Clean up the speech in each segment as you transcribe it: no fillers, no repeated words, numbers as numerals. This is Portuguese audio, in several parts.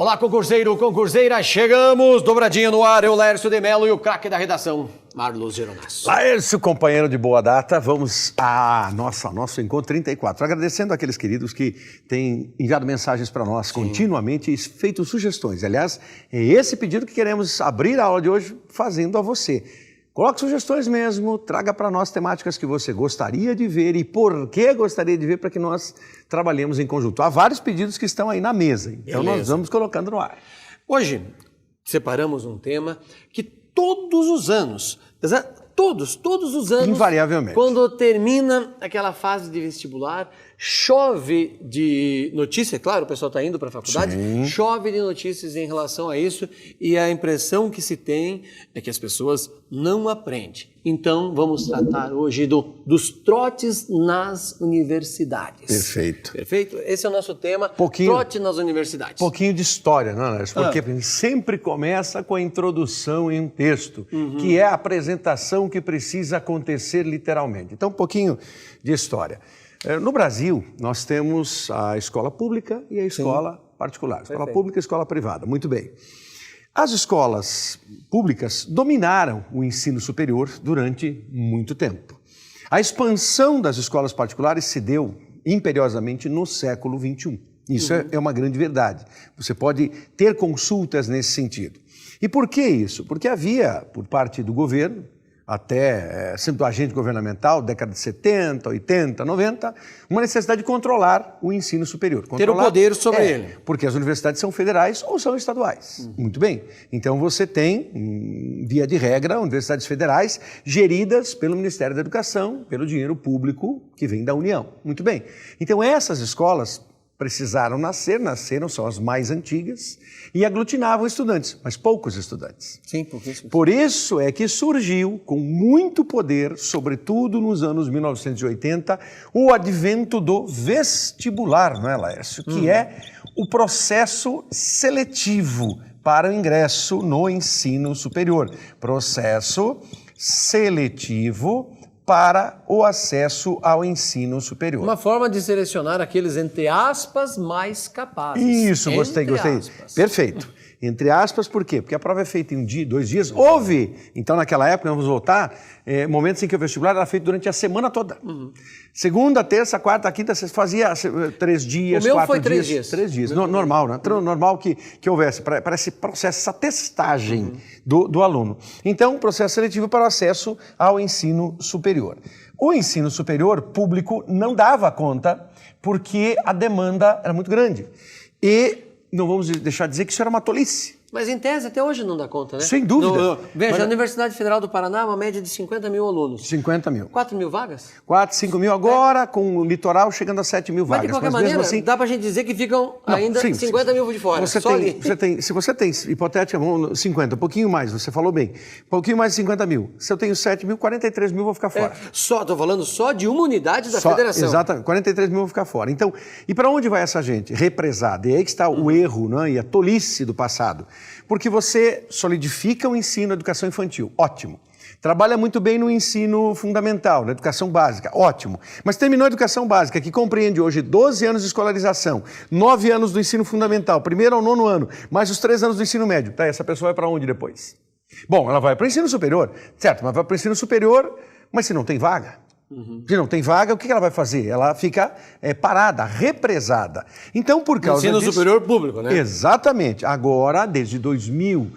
Olá, concurseiro, concurseira, chegamos, dobradinha no ar, eu, Lércio de Mello e o craque da redação, Marlos Geronasso. Lércio, companheiro de boa data, vamos a nosso encontro 34. Agradecendo àqueles queridos que têm enviado mensagens para nós continuamente e feito sugestões. Aliás, é esse pedido que queremos abrir a aula de hoje fazendo a você. Coloque sugestões mesmo, traga para nós temáticas que você gostaria de ver e por que gostaria de ver para que nós trabalhemos em conjunto. Há vários pedidos que estão aí na mesa, então nós vamos colocando no ar. Hoje, separamos um tema que todos os anos, todos os anos, invariavelmente, quando termina aquela fase de vestibular, chove de notícias, claro, o pessoal está indo para a faculdade, chove de notícias em relação a isso e a impressão que se tem é que as pessoas não aprendem. Então, vamos tratar hoje dos trotes nas universidades. Perfeito. Perfeito? Esse é o nosso tema, trote nas universidades. Pouquinho de história, não, Lércio? Porque sempre começa com a introdução em um texto, que é a apresentação que precisa acontecer literalmente. Então, um pouquinho de história. No Brasil, nós temos a escola pública e a escola particular. Escola pública e escola privada. Muito bem. As escolas públicas dominaram o ensino superior durante muito tempo. A expansão das escolas particulares se deu imperiosamente no século XXI. Isso é uma grande verdade. Você pode ter consultas nesse sentido. E por que isso? Porque havia, por parte do governo, até sempre do agente governamental, década de 70, 80, 90, uma necessidade de controlar o ensino superior. Ter o poder sobre ele. Porque as universidades são federais ou são estaduais. Muito bem. Então você tem, via de regra, universidades federais geridas pelo Ministério da Educação, pelo dinheiro público que vem da União. Muito bem. Então essas escolas precisaram nasceram, são as mais antigas, e aglutinavam estudantes, mas poucos estudantes. Sim, pouquíssimos. Por isso é que surgiu, com muito poder, sobretudo nos anos 1980, o advento do vestibular, não é, Laércio? Que é o processo seletivo para o ingresso no ensino superior. Processo seletivo para o acesso ao ensino superior. Uma forma de selecionar aqueles, entre aspas, mais capazes. Isso, gostei. Perfeito. Entre aspas, por quê? Porque a prova é feita em um dia, 2 dias. Houve, então naquela época, vamos voltar, momentos em que o vestibular era feito durante a semana toda. Segunda, terça, quarta, quinta, você fazia 3 dias, 4 dias. O meu foi 3 dias. 3 dias, normal, né? Normal que houvesse, para esse processo, essa testagem do aluno. Então, processo seletivo para o acesso ao ensino superior. O ensino superior público não dava conta porque a demanda era muito grande. E não vamos deixar de dizer que isso era uma tolice. Mas em tese até hoje não dá conta, né? Sem dúvida. Veja, a Universidade Federal do Paraná, uma média de 50 mil alunos. 50 mil. 4 mil vagas? 4, 5 mil agora, com o litoral chegando a 7 mil vagas. Mas de qualquer maneira, assim, dá pra gente dizer que ficam ainda 50 mil de fora. Se você tem, hipoteticamente, 50, um pouquinho mais, você falou bem, um pouquinho mais de 50 mil. Se eu tenho 7 mil, 43 mil vou ficar fora. Estou falando só de uma unidade da federação. Exatamente, 43 mil vão ficar fora. Então, e para onde vai essa gente? Represada. E aí que está o erro, né, e a tolice do passado. Porque você solidifica o ensino, a educação infantil, ótimo. Trabalha muito bem no ensino fundamental, na educação básica, ótimo. Mas terminou a educação básica, que compreende hoje 12 anos de escolarização, 9 anos do ensino fundamental, 1º ao 9º ano, mais os 3 anos do ensino médio. Tá, essa pessoa vai para onde depois? Bom, ela vai para o ensino superior, certo, mas vai para o ensino superior, mas se não tem vaga. Se não tem vaga, o que ela vai fazer? Ela fica parada, represada. Então, por causa disso... Ensino superior público, né? Exatamente. Agora, desde 2000,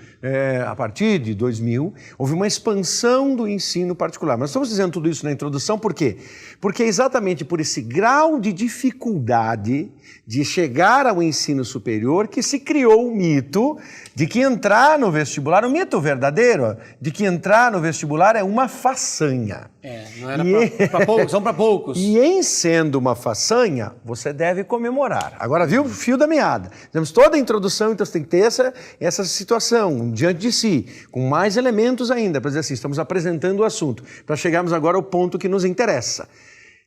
a partir de 2000, houve uma expansão do ensino particular. Mas estamos dizendo tudo isso na introdução, por quê? Porque é exatamente por esse grau de dificuldade de chegar ao ensino superior que se criou o mito de que entrar no vestibular, o mito verdadeiro, de que entrar no vestibular é uma façanha. Não era para poucos, são para poucos. E em sendo uma façanha, você deve comemorar. Agora, viu o fio da meada. Temos toda a introdução, então você tem que ter essa situação diante de si, com mais elementos ainda, para dizer assim, estamos apresentando o assunto, para chegarmos agora ao ponto que nos interessa.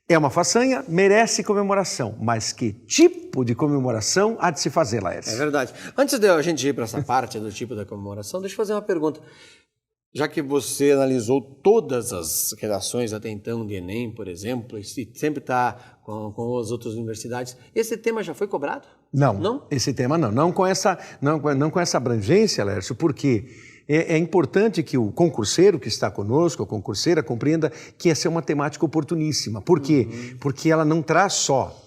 É uma façanha, merece comemoração, mas que tipo de comemoração há de se fazer, Laércio? É verdade. Antes de a gente ir para essa parte do tipo da comemoração, deixa eu fazer uma pergunta. Já que você analisou todas as redações até então de Enem, por exemplo, e sempre está com as outras universidades, esse tema já foi cobrado? Não, Não? esse tema não. Não com essa abrangência, Lércio, porque é importante que o concurseiro que está conosco, a concurseira, compreenda que essa é uma temática oportuníssima. Por quê? Porque ela não traz só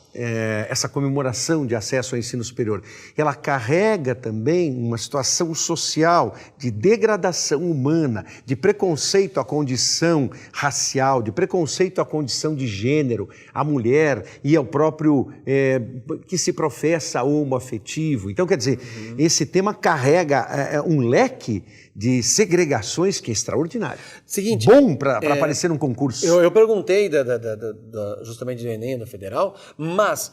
essa comemoração de acesso ao ensino superior. Ela carrega também uma situação social de degradação humana, de preconceito à condição racial, de preconceito à condição de gênero, à mulher e ao próprio que se professa homoafetivo. Então, quer dizer, esse tema carrega um leque de segregações que é extraordinário. Seguinte, bom para aparecer num concurso. Eu perguntei justamente do Enem, da Federal, mas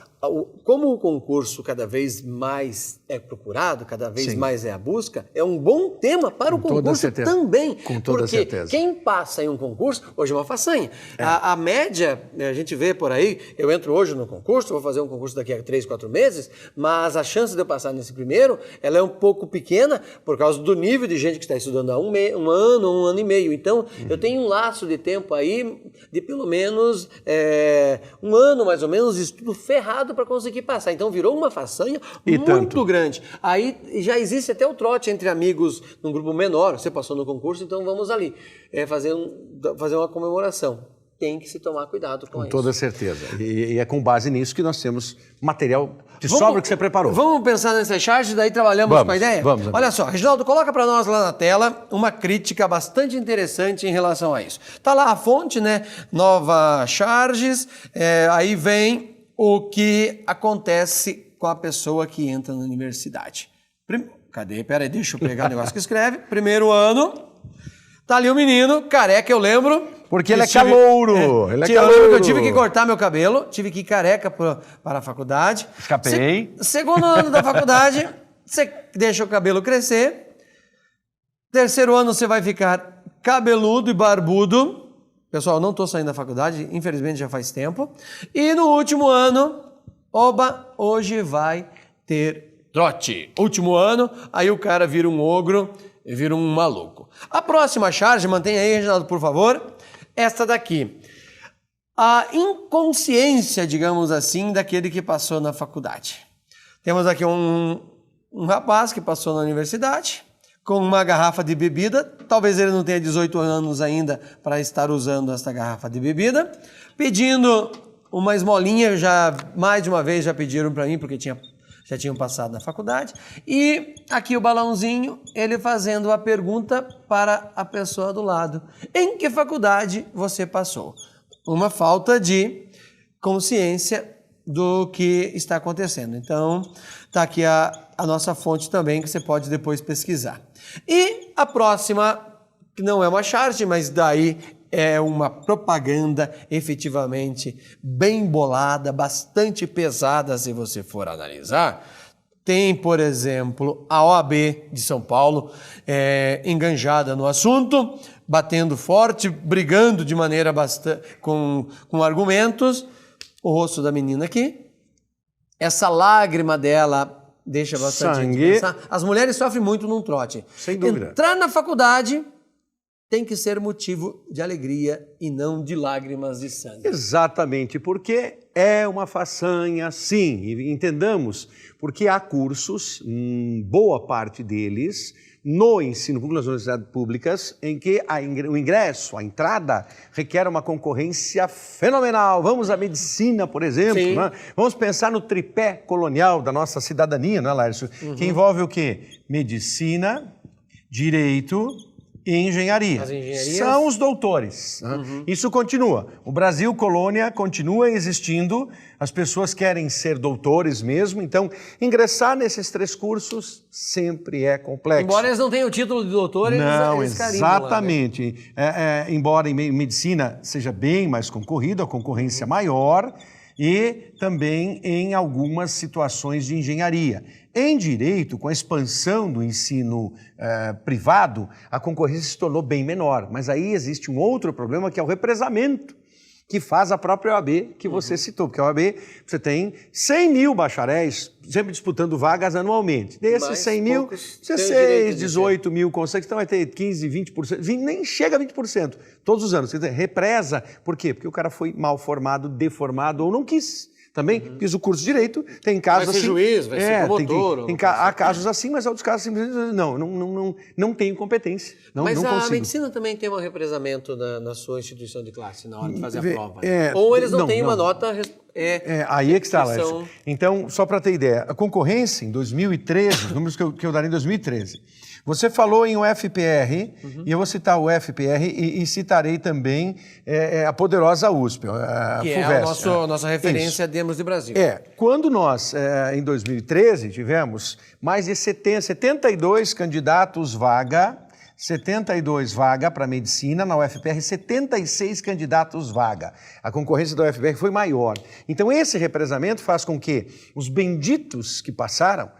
como o concurso cada vez mais é procurado, cada vez mais é a busca, é um bom tema para o concurso também. Com toda certeza. Porque quem passa em um concurso, hoje é uma façanha. A média, a gente vê por aí, eu entro hoje no concurso, vou fazer um concurso daqui a 3, 4 meses, mas a chance de eu passar nesse primeiro, ela é um pouco pequena por causa do nível de gente que está estudando há um ano e meio. Então, eu tenho um laço de tempo aí de pelo menos um ano, mais ou menos, de estudo ferrado para conseguir passar. Então, virou uma façanha muito grande. Aí, já existe até o trote entre amigos num grupo menor. Você passou no concurso, então vamos ali fazer uma comemoração. Tem que se tomar cuidado com isso. Com toda certeza. E é com base nisso que nós temos material de sobra que você preparou. Vamos pensar nessa charge, daí trabalhamos com a ideia? Vamos. Olha só, Reginaldo, coloca para nós lá na tela uma crítica bastante interessante em relação a isso. Tá lá a fonte, né? Nova charges, aí vem o que acontece com a pessoa que entra na universidade. Cadê? Peraí, deixa eu pegar o negócio que escreve. Primeiro ano, tá ali o menino, careca, eu lembro. Porque ele é calouro. Ele é calouro. Eu tive que cortar meu cabelo, tive que ir careca para a faculdade. Escapei. Segundo ano da faculdade, você deixa o cabelo crescer. Terceiro ano você vai ficar cabeludo e barbudo. Pessoal, não estou saindo da faculdade, infelizmente já faz tempo. E no último ano, hoje vai ter trote. Último ano, aí o cara vira um ogro, vira um maluco. A próxima charge, mantenha aí, Reginaldo, por favor. Esta daqui, a inconsciência, digamos assim, daquele que passou na faculdade. Temos aqui um rapaz que passou na universidade com uma garrafa de bebida, talvez ele não tenha 18 anos ainda para estar usando esta garrafa de bebida, pedindo uma esmolinha, já mais de uma vez já pediram para mim, porque já tinham passado na faculdade, e aqui o balãozinho, ele fazendo a pergunta para a pessoa do lado. Em que faculdade você passou? Uma falta de consciência do que está acontecendo. Então, está aqui a nossa fonte também, que você pode depois pesquisar. E a próxima, que não é uma charge, mas daí é uma propaganda efetivamente bem bolada, bastante pesada se você for analisar. Tem, por exemplo, a OAB de São Paulo enganjada no assunto, batendo forte, brigando de maneira com argumentos. O rosto da menina aqui, essa lágrima dela deixa bastante sangue. Gente pensar. As mulheres sofrem muito num trote. Sem dúvida. Entrar na faculdade tem que ser motivo de alegria e não de lágrimas de sangue. Exatamente, porque é uma façanha, sim. E entendamos, porque há cursos, boa parte deles, no ensino público, nas universidades públicas, em que o ingresso, a entrada, requer uma concorrência fenomenal. Vamos à medicina, por exemplo. Né? Vamos pensar no tripé colonial da nossa cidadania, né, Lércio? Que envolve o quê? Medicina, direito e engenharia. As engenharias? São os doutores. Né? Isso continua. O Brasil, colônia, continua existindo. As pessoas querem ser doutores mesmo. Então, ingressar nesses 3 cursos sempre é complexo. Embora eles não tenham o título de doutor, eles carimbam exatamente. Lá, né? Embora em medicina seja bem mais concorrido, a concorrência maior, e também em algumas situações de engenharia. Em direito, com a expansão do ensino privado, a concorrência se tornou bem menor. Mas aí existe um outro problema, que é o represamento, que faz a própria OAB que você citou. Porque a OAB, você tem 100 mil bacharéis sempre disputando vagas anualmente. Desses 100 mil, 16, 18 mil conseguem, então vai ter 15, 20%, nem chega a 20% todos os anos. Quer dizer, represa. Por quê? Porque o cara foi mal formado, deformado ou não quis Também fiz o curso de Direito, tem casos vai ser assim... juiz, vai ser promotor. Há casos assim, mas outros casos simplesmente não tenho competência. Mas não a consigo. medicina também tem um represamento na sua instituição de classe na hora de fazer a prova. Ou eles não têm uma nota... Aí é que está, Lécio. Então, só para ter ideia, a concorrência em 2013, os números que eu darei em 2013, você falou em UFPR, e eu vou citar o UFPR e citarei também a poderosa USP, a que FUVEST. É a nossa referência Demos de Brasil. Quando nós, em 2013, tivemos mais de 72 candidatos vaga, 72 vaga para medicina, na UFPR 76 candidatos vaga. A concorrência da UFPR foi maior. Então esse represamento faz com que os benditos que passaram,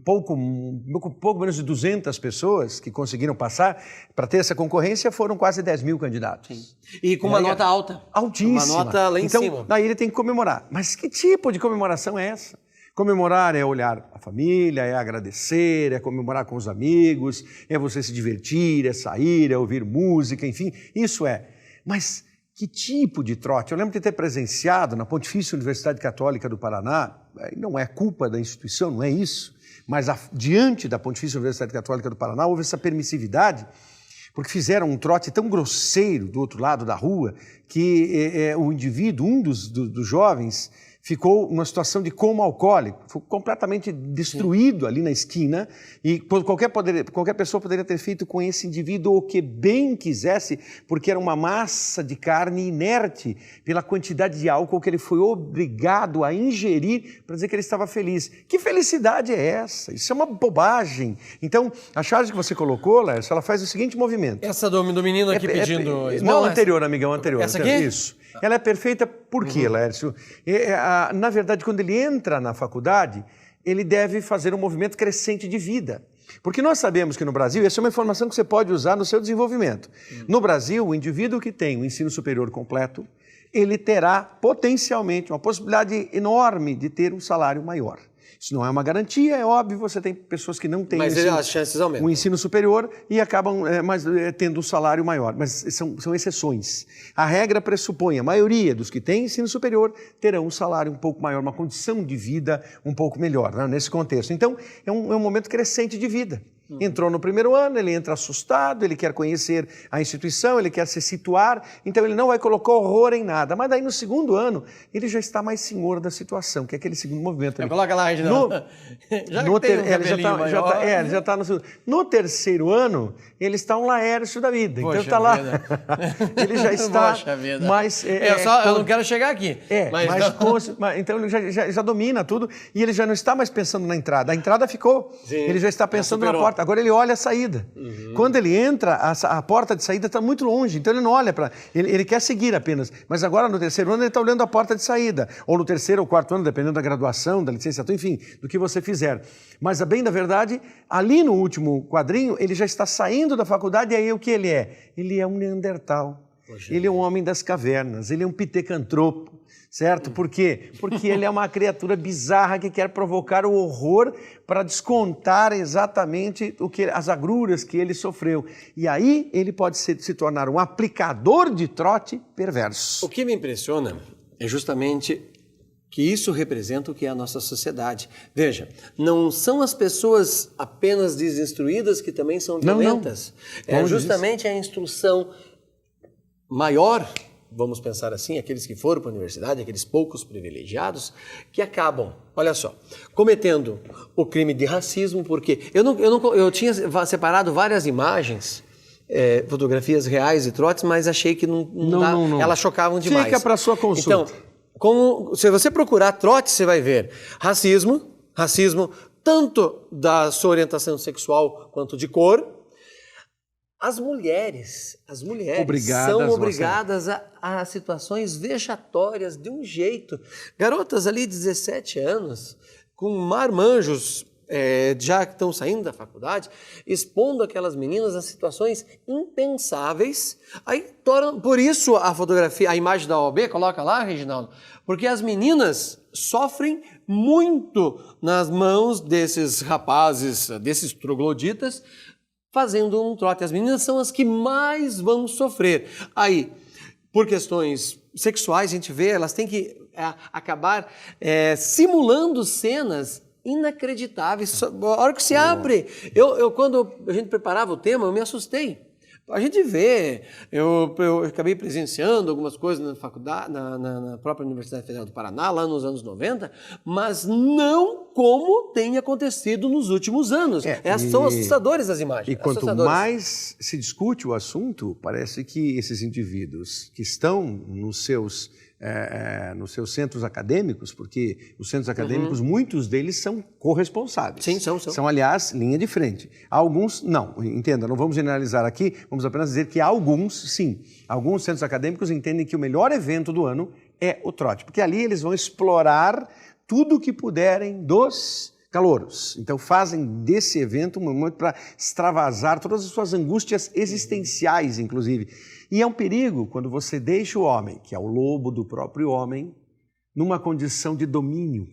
pouco menos de 200 pessoas que conseguiram passar para ter essa concorrência, foram quase 10 mil candidatos. Sim. E com uma nota alta. Altíssima. Uma nota lá em cima. Então, daí ele tem que comemorar. Mas que tipo de comemoração é essa? Comemorar é olhar a família, é agradecer, é comemorar com os amigos, é você se divertir, é sair, é ouvir música, enfim, isso é. Mas que tipo de trote? Eu lembro de ter presenciado na Pontifícia Universidade Católica do Paraná, não é culpa da instituição, não é isso, mas diante da Pontifícia Universidade Católica do Paraná houve essa permissividade, porque fizeram um trote tão grosseiro do outro lado da rua que o indivíduo, um dos jovens, ficou numa situação de coma alcoólico, foi completamente destruído ali na esquina e qualquer pessoa poderia ter feito com esse indivíduo o que bem quisesse, porque era uma massa de carne inerte pela quantidade de álcool que ele foi obrigado a ingerir para dizer que ele estava feliz. Que felicidade é essa? Isso é uma bobagem. Então, a charge que você colocou, Lércio, ela faz o seguinte movimento. Essa do menino aqui pedindo esmola? Não, anterior, amigão, anterior. Essa aqui? Isso. Ela é perfeita por quê, Lércio? Na verdade, quando ele entra na faculdade, ele deve fazer um movimento crescente de vida. Porque nós sabemos que no Brasil, essa é uma informação que você pode usar no seu desenvolvimento. No Brasil, o indivíduo que tem o ensino superior completo, ele terá potencialmente uma possibilidade enorme de ter um salário maior. Isso não é uma garantia, é óbvio, você tem pessoas que não têm as chances aumentam. Um ensino superior e acabam tendo um salário maior, mas são exceções. A regra pressupõe, a maioria dos que têm ensino superior terão um salário um pouco maior, uma condição de vida um pouco melhor, né, nesse contexto. Então, é um momento crescente de vida. Entrou no primeiro ano, ele entra assustado, ele quer conhecer a instituição, ele quer se situar, então ele não vai colocar horror em nada. Mas daí no segundo ano, ele já está mais senhor da situação, que é aquele segundo movimento. Coloca lá, Reginaldo. Ele já está no segundo. No terceiro ano, ele está um Laércio da vida. Então está lá. Ele já está mais... eu não quero chegar aqui. Então ele já domina tudo e ele já não está mais pensando na entrada. A entrada ficou. Sim, ele já está pensando na porta. Agora ele olha a saída. Quando ele entra, a porta de saída está muito longe, então ele não olha para... Ele quer seguir apenas. Mas agora, no terceiro ano, ele está olhando a porta de saída. Ou no terceiro ou quarto ano, dependendo da graduação, da licenciatura, enfim, do que você fizer. Mas, a bem da verdade, ali no último quadrinho, ele já está saindo da faculdade e aí o que ele é? Ele é um Neandertal. Ele é um homem das cavernas, ele é um pitecantropo. Certo? Por quê? Porque ele é uma criatura bizarra que quer provocar o horror para descontar exatamente as agruras que ele sofreu. E aí ele pode se tornar um aplicador de trote perverso. O que me impressiona é justamente que isso representa o que é a nossa sociedade. Veja, não são as pessoas apenas desinstruídas que também são violentas. Não. É justamente a instrução maior, vamos pensar assim, aqueles que foram para a universidade, aqueles poucos privilegiados, que acabam, olha só, cometendo o crime de racismo, porque eu tinha separado várias imagens, fotografias reais de trotes, mas achei que não. Elas chocavam demais. Fica para sua consulta. Então, se você procurar trote, você vai ver racismo, tanto da sua orientação sexual quanto de cor. As mulheres são obrigadas a situações vexatórias de um jeito. Garotas ali de 17 anos, com marmanjos, já que estão saindo da faculdade, expondo aquelas meninas a situações impensáveis. Por isso a fotografia, a imagem da OAB, coloca lá, Reginaldo, porque as meninas sofrem muito nas mãos desses rapazes, desses trogloditas, fazendo um trote. As meninas são as que mais vão sofrer. Aí, por questões sexuais, a gente vê, elas têm que acabar simulando cenas inacreditáveis. A hora que se abre, quando a gente preparava o tema, eu me assustei. A gente vê, eu acabei presenciando algumas coisas na faculdade, na própria Universidade Federal do Paraná, lá nos anos 90, mas não como tem acontecido nos últimos anos. São assustadores as imagens. E quanto mais se discute o assunto, parece que esses indivíduos que estão nos seus centros acadêmicos, porque os centros acadêmicos, muitos deles são corresponsáveis. Sim, são. São, aliás, linha de frente. Alguns, não. Entenda, não vamos generalizar aqui, vamos apenas dizer que alguns, sim. Alguns centros acadêmicos entendem que o melhor evento do ano é o trote, porque ali eles vão explorar tudo o que puderem dos calouros. Então fazem desse evento um momento para extravasar todas as suas angústias existenciais, inclusive. E é um perigo quando você deixa o homem, que é o lobo do próprio homem, numa condição de domínio.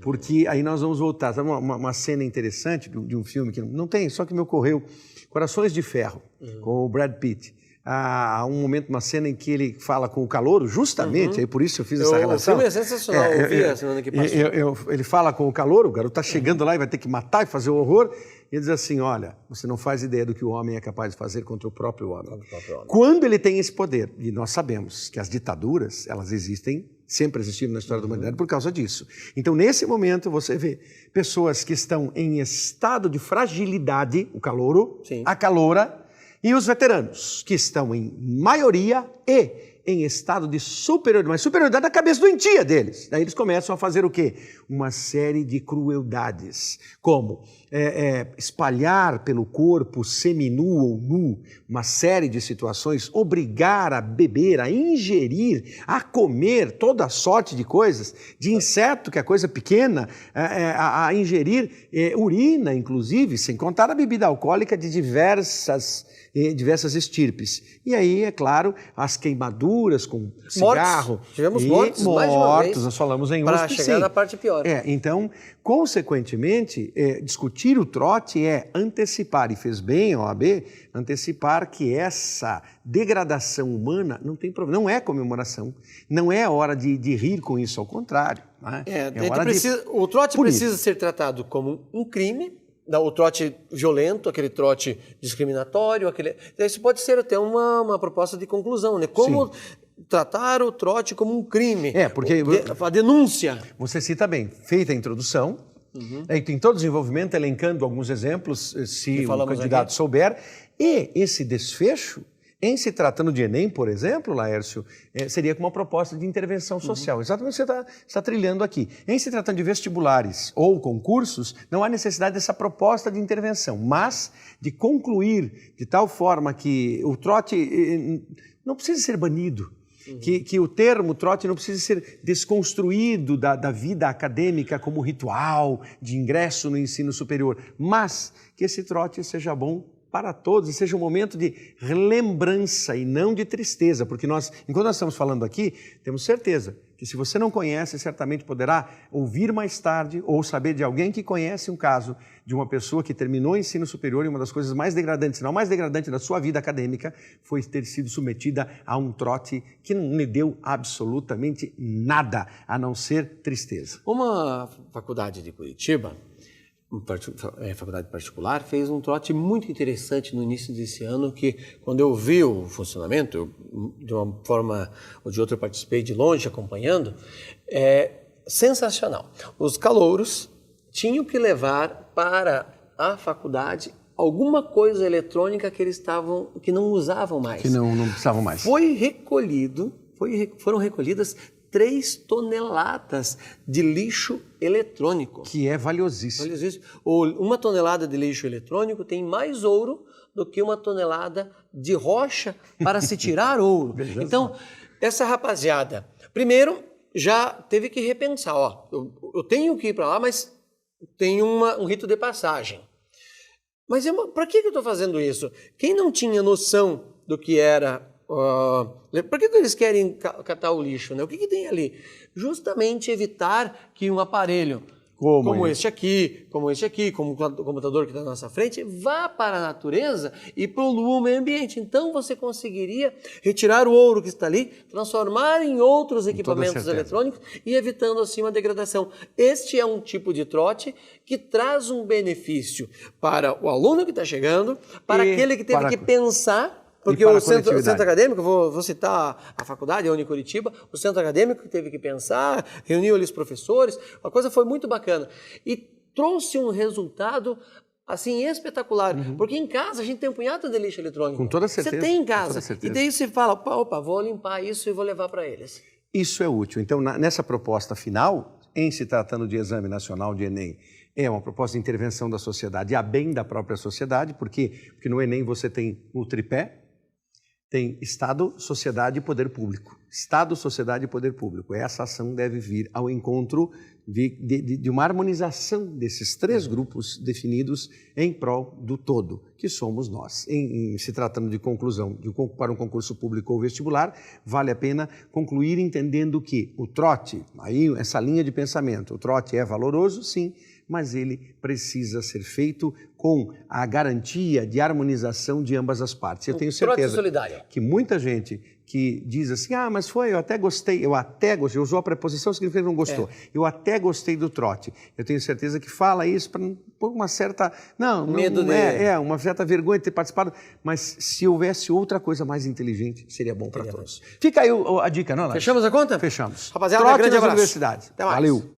Porque aí nós vamos voltar. Sabe uma cena interessante de um filme que não tem, só que me ocorreu, Corações de Ferro, com o Brad Pitt. Há um momento, uma cena em que ele fala com o calouro, justamente, aí por isso eu fiz essa relação. O filme é sensacional, eu vi a semana que passou. Ele fala com o calouro, o garoto está chegando lá e vai ter que matar e fazer o horror, e ele diz assim, olha, você não faz ideia do que o homem é capaz de fazer contra o próprio homem. Quando ele tem esse poder, e nós sabemos que as ditaduras, elas existem, sempre existiram na história da humanidade por causa disso. Então, nesse momento, você vê pessoas que estão em estado de fragilidade, o calouro, a caloura, e os veteranos, que estão em maioria e em estado de superioridade, mas superioridade na cabeça doentia deles. Daí eles começam a fazer o quê? Uma série de crueldades, como espalhar pelo corpo seminu ou nu, uma série de situações, obrigar a beber, a ingerir, a comer toda sorte de coisas, de inseto, que é coisa pequena, a ingerir urina, inclusive, sem contar a bebida alcoólica de diversas estirpes. E aí, é claro, as queimaduras com cigarro. Tivemos mortos mais de uma vez. Nós falamos em para chegar na parte pior. Então, consequentemente, discutir o trote é antecipar, e fez bem a OAB, antecipar que essa degradação humana não tem problema, não é comemoração, não é hora de rir com isso, ao contrário. Né? O trote precisa ser tratado como um crime, o trote violento, aquele trote discriminatório, isso pode ser até uma proposta de conclusão, né? Como tratar o trote como um crime, porque a denúncia. Você cita bem, feita a introdução, aí tem todo o desenvolvimento, elencando alguns exemplos, se o candidato souber, e esse desfecho, em se tratando de Enem, por exemplo, Laércio, seria como uma proposta de intervenção social. Exatamente o que você está trilhando aqui. Em se tratando de vestibulares ou concursos, não há necessidade dessa proposta de intervenção, mas de concluir de tal forma que o trote não precisa ser banido, que o termo trote não precisa ser desconstruído da vida acadêmica como ritual de ingresso no ensino superior, mas que esse trote seja bom para todos e seja um momento de lembrança e não de tristeza, porque enquanto nós estamos falando aqui, temos certeza que se você não conhece, certamente poderá ouvir mais tarde ou saber de alguém que conhece um caso de uma pessoa que terminou o ensino superior e uma das coisas mais degradantes, se não mais degradante da sua vida acadêmica, foi ter sido submetida a um trote que não lhe deu absolutamente nada, a não ser tristeza. Uma faculdade de Curitiba, faculdade particular, fez um trote muito interessante no início desse ano, que quando eu vi o funcionamento, de uma forma ou de outra eu participei de longe acompanhando, sensacional. Os calouros tinham que levar para a faculdade alguma coisa eletrônica que não usavam mais. Que não precisavam mais. Foram recolhidas 3 toneladas de lixo eletrônico. Que é valiosíssimo. Uma tonelada de lixo eletrônico tem mais ouro do que uma tonelada de rocha para se tirar ouro. Então, essa rapaziada, primeiro, já teve que repensar. Eu tenho que ir para lá, mas tem um rito de passagem. Mas para que eu estou fazendo isso? Quem não tinha noção do que era... Por que eles querem catar o lixo, né? O que tem ali? Justamente evitar que um aparelho como este aqui, como o computador que está na nossa frente, vá para a natureza e polua o meio ambiente. Então você conseguiria retirar o ouro que está ali, transformar em outros equipamentos eletrônicos e evitando assim uma degradação. Este é um tipo de trote que traz um benefício para o aluno que está chegando, para aquele que teve que pensar. Porque o centro acadêmico, vou citar a faculdade, a Unicuritiba, o centro acadêmico que teve que pensar, reuniu ali os professores, a coisa foi muito bacana. E trouxe um resultado, assim, espetacular. Porque em casa a gente tem um punhado de lixo eletrônico. Com toda certeza. Você tem em casa. E daí você fala, opa, vou limpar isso e vou levar para eles. Isso é útil. Então, nessa proposta final, em se tratando de Exame Nacional de Enem, é uma proposta de intervenção da sociedade, a bem da própria sociedade. Por quê? Porque no Enem você tem o tripé, tem Estado, sociedade e poder público. Estado, sociedade e poder público. Essa ação deve vir ao encontro de uma harmonização desses três grupos definidos em prol do todo, que somos nós. Se tratando de conclusão para um concurso público ou vestibular, vale a pena concluir entendendo que o trote, aí essa linha de pensamento, o trote é valoroso, sim, mas ele precisa ser feito com a garantia de harmonização de ambas as partes. Eu tenho certeza que muita gente que diz assim, mas eu até gostei, usou a preposição, significa que não gostou, eu até gostei do trote. Eu tenho certeza que fala isso por uma certa, uma certa vergonha de ter participado, mas se houvesse outra coisa mais inteligente, seria bom para todos. Fica aí a dica, não, Nath? Fechamos a conta? Fechamos. Rapaziada, trote grande nas abraço. universidades. Até mais. Valeu.